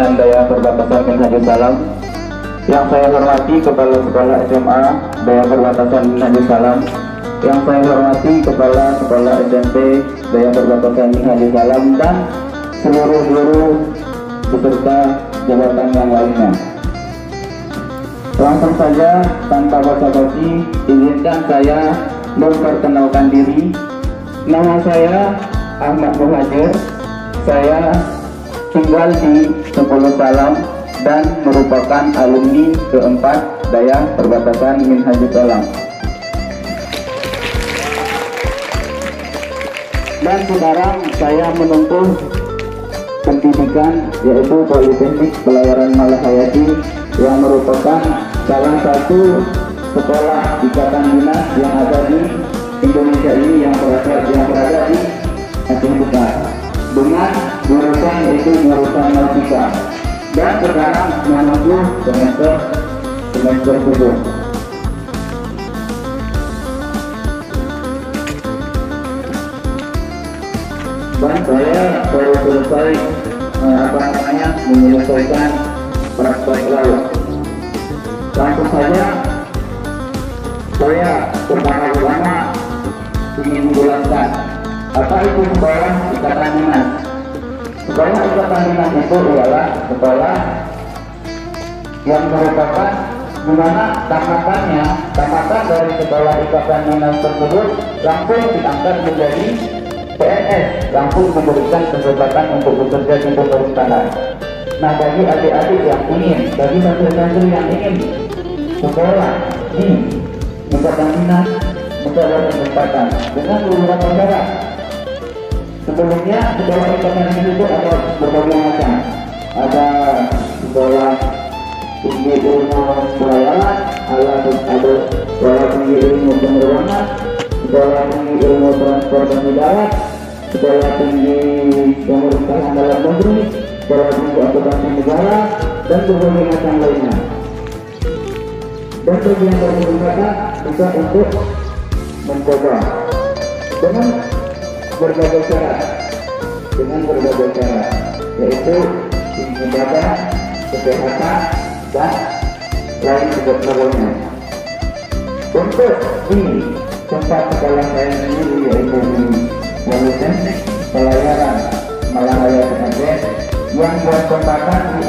Pimpinan Daya Perbatasan Minhajul Salam, yang saya hormati Kepala Sekolah SMA Daya Perbatasan Minhajul Salam, yang saya hormati Kepala Sekolah SMP Daya Perbatasan Minhajul Salam, dan seluruh guru beserta jabatan yang lainnya. Langsung saja tanpa basa-basi, izinkan saya memperkenalkan diri. Nama saya Ahmad Muhajir. Saya tinggal di 10 Salam dan merupakan alumni keempat Daya Perbatasan Minhajul Salam. Dan sekarang saya menempuh pendidikan yaitu Politeknik Pelayaran Malahayati, yang merupakan salah satu sekolah ikatan dinas yang ada di Indonesia ini, yang berada di Aceh Besar, dengan jurusan yaitu jurusan Nautika, dan sekarang menuju semester 7. Dan saya baru selesai menyelesaikan praktek laut. Langsung saja saya pertama-tama ingin menjelaskan apa itu sekolah ikatan dinas. Sekolah ikatan dinas itu adalah sekolah yang merupakan di mana tamatan dari sekolah ikatan dinas tersebut langsung diangkat menjadi PNS, langsung memberikan kesempatan untuk bekerja di pemerintahan. Nah, bagi adik-adik yang ingin, bagi santri-santri yang ingin sekolah di ikatan dinas, mendapat kesempatan dengan beberapa syarat. Sebelumnya sekolah ikatan dinas itu ada berbagai macam. Ada sekolah tinggi ilmu pelayaran, ada sekolah tinggi ilmu penerbangan, sekolah tinggi ilmu transportasi darat, sekolah tinggi pemerintahan dalam negeri, sekolah tinggi akuntansi negara, dan berbagai macam lainnya. Dan bagi yang berkesempatan bisa untuk mencoba dengan berbagai cara, yaitu ibadah, kesehatan, dan lain sebagainya. Untuk di tempat sekolah saya sendiri, yaitu di Politeknik Pelayaran Malahayati Aceh, yang bertempatan di